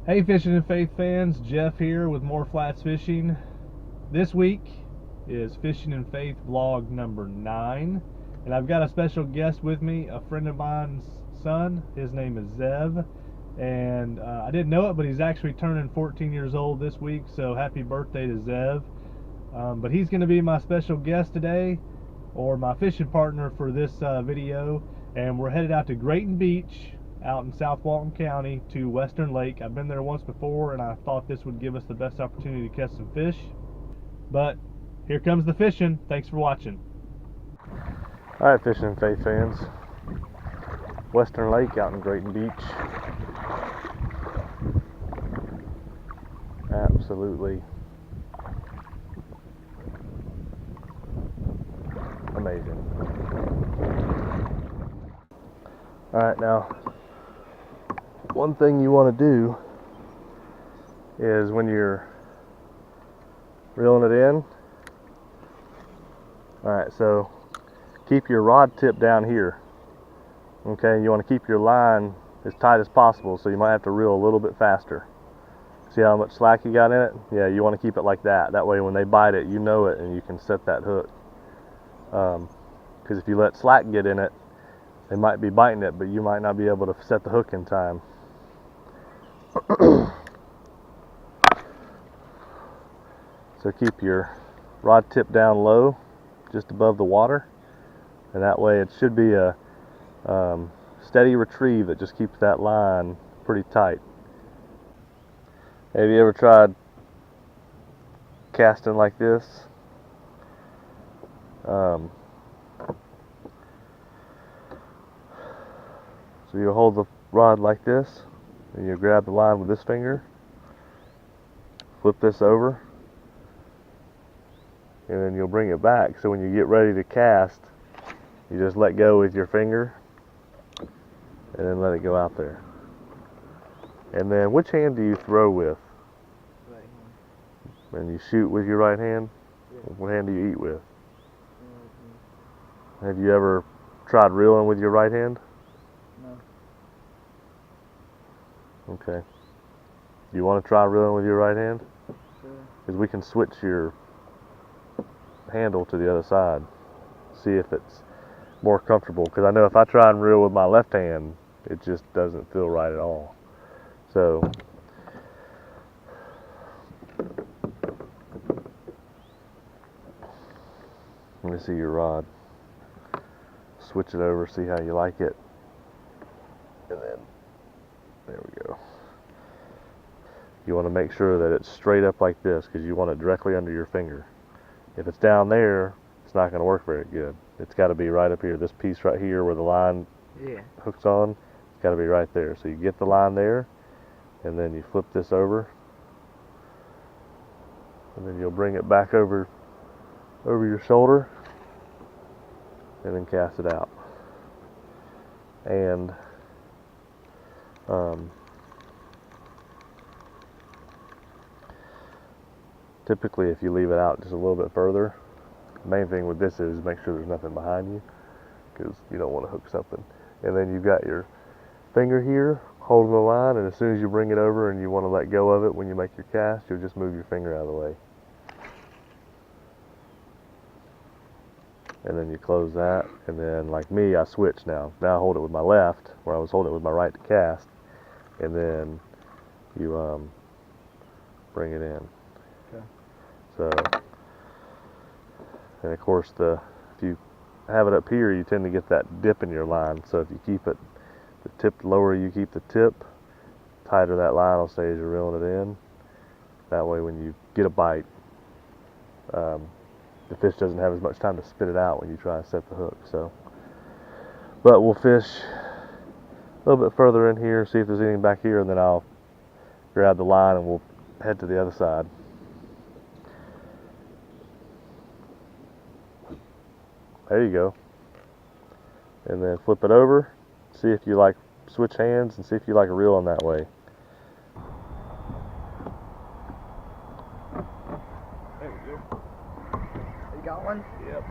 Hey Fishing and Faith fans, Jeff here with more Flats Fishing. This week is Fishing and Faith vlog number 9, and I've got a special guest with me, a friend of mine's son. His name is Zev, and I didn't know it, but he's actually turning 14 years old this week, so happy birthday to Zev. But he's going to be my special guest today, or my fishing partner for this video, and we're headed out to Grayton Beach out in South Walton County to Western Lake. I've been there once before, and I thought this would give us the best opportunity to catch some fish. But here comes the fishing. Thanks for watching. Alright, Fishing and Faith fans, Western Lake out in Grayton Beach. Absolutely amazing. Alright, now one thing you want to do is when you're reeling it in, alright, so keep your rod tip down here. Okay, you want to keep your line as tight as possible, so you might have to reel a little bit faster. See how much slack you got in it? Yeah, you want to keep it like that. That way when they bite it, you know it, and you can set that hook. Because if you let slack get in it, they might be biting it, but you might not be able to set the hook in time. So keep your rod tip down low, just above the water, and that way it should be a steady retrieve that just keeps that line pretty tight. Have you ever tried casting like this? So you hold the rod like this, and you grab the line with this finger, flip this over, and then you'll bring it back. So when you get ready to cast, you just let go with your finger, and then let it go out there. And then which hand do you throw with? Right hand. And you shoot with your right hand? Yeah. What hand do you eat with? Mm-hmm. Have you ever tried reeling with your right hand? No. Okay. Do you want to try reeling with your right hand? Sure. Because we can switch your handle to the other side. See if it's more comfortable. Because I know if I try and reel with my left hand, it just doesn't feel right at all. So let me see your rod. Switch it over, see how you like it. And then, there we go. You want to make sure that it's straight up like this, because you want it directly under your finger. If it's down there, it's not going to work very good. It's got to be right up here. This piece right here where the line hooks on, it's got to be right there. So you get the line there, and then you flip this over, and then you'll bring it back over your shoulder, and then cast it out. And typically if you leave it out just a little bit further, the main thing with this is make sure there's nothing behind you, because you don't want to hook something. And then you've got your finger here holding the line, and as soon as you bring it over and you want to let go of it when you make your cast, you'll just move your finger out of the way. And then you close that, and then like me, I switch now. Now I hold it with my left, where I was holding it with my right to cast, and then you bring it in. Okay. So, and of course if you have it up here, you tend to get that dip in your line. So if you keep it, the tip, the lower you keep the tip, tighter that line will stay as you're reeling it in. That way when you get a bite, the fish doesn't have as much time to spit it out when you try to set the hook. So, but we'll fish a little bit further in here, see if there's anything back here, and then I'll grab the line and we'll head to the other side. There you go. And then flip it over, see if you like, switch hands, and see if you like a reel on that way. There we go. You got one? Yep.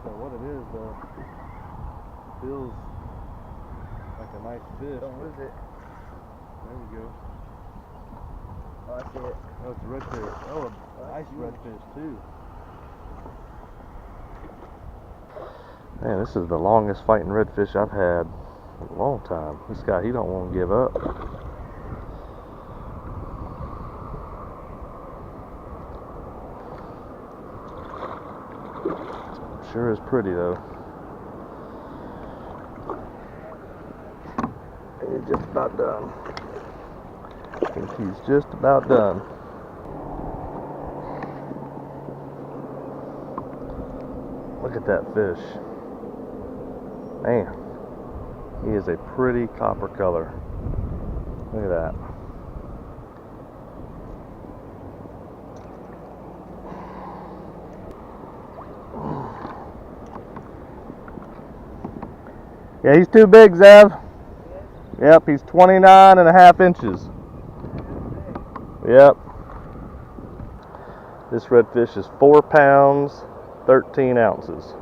So what it is, feels like a nice fish. Don't lose it. There we go. Oh, I see it. Oh, it's a redfish. Oh, a nice huge. redfish too. Man, this is the longest fighting redfish I've had in a long time. This guy, he don't want to give up. Sure is pretty though. He's just about done. I think he's just about done. Look at that fish. Man, he is a pretty copper color. Look at that. Yeah, he's too big, Zev. Yep, he's 29.5 inches. Yep. This redfish is 4 pounds, 13 ounces.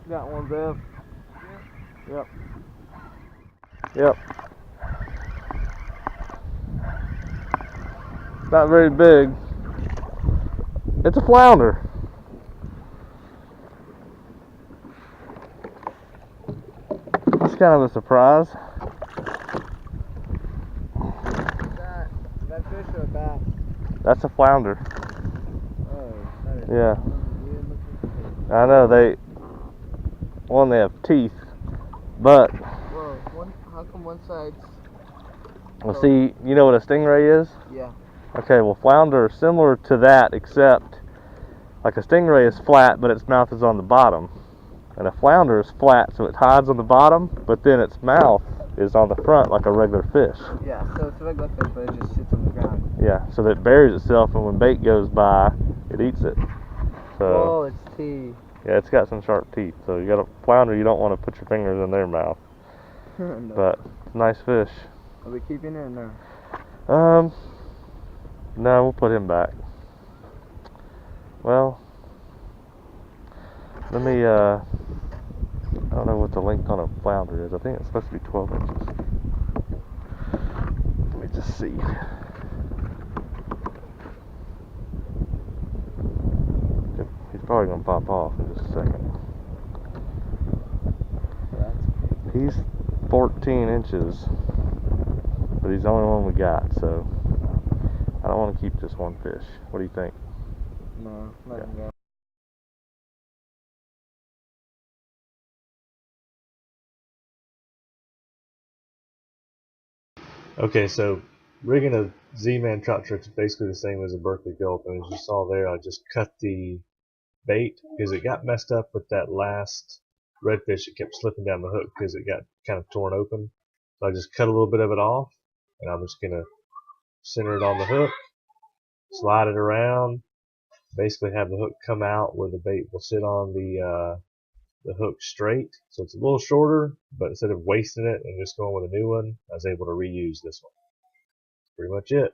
Got one, Zev. Yep. Yep. Not very big. It's a flounder. That's kind of a surprise. That fish or a bass? That's a flounder. Oh, that is Yeah. weird looking fish. I know they have teeth, but Whoa, how come one side's... well, see, you know what a stingray is? Yeah. Okay, well, flounder are similar to that, except like a stingray is flat, but its mouth is on the bottom, and a flounder is flat, so it hides on the bottom, but then its mouth is on the front like a regular fish. Yeah, so it's a regular fish, but it just sits on the ground. Yeah, so that it buries itself, and when bait goes by, it eats it. So, oh, its teeth. yeah, it's got some sharp teeth. So you got a flounder, you don't want to put your fingers in their mouth. No. But it's a nice fish. Are we keeping it or no? No, we'll put him back. Well, let me, I don't know what the length on a flounder is. I think it's supposed to be 12 inches. Let me just see. He's probably going to pop off in just a second. He's 14 inches, but he's the only one we got, so I don't want to keep just one fish. What do you think? No, let him go. Okay, so rigging a Z-Man trout trick is basically the same as a Berkeley Gulp, and as you saw there, I just cut the bait because it got messed up with that last redfish. It kept slipping down the hook because it got kind of torn open. So I just cut a little bit of it off, and I'm just gonna center it on the hook, slide it around, basically have the hook come out where the bait will sit on the hook straight. So it's a little shorter, but instead of wasting it and just going with a new one, I was able to reuse this one. That's pretty much it.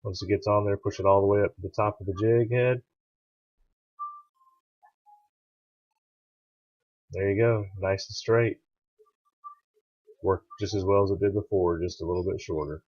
Once it gets on there, push it all the way up to the top of the jig head. There you go, nice and straight. Worked just as well as it did before, just a little bit shorter.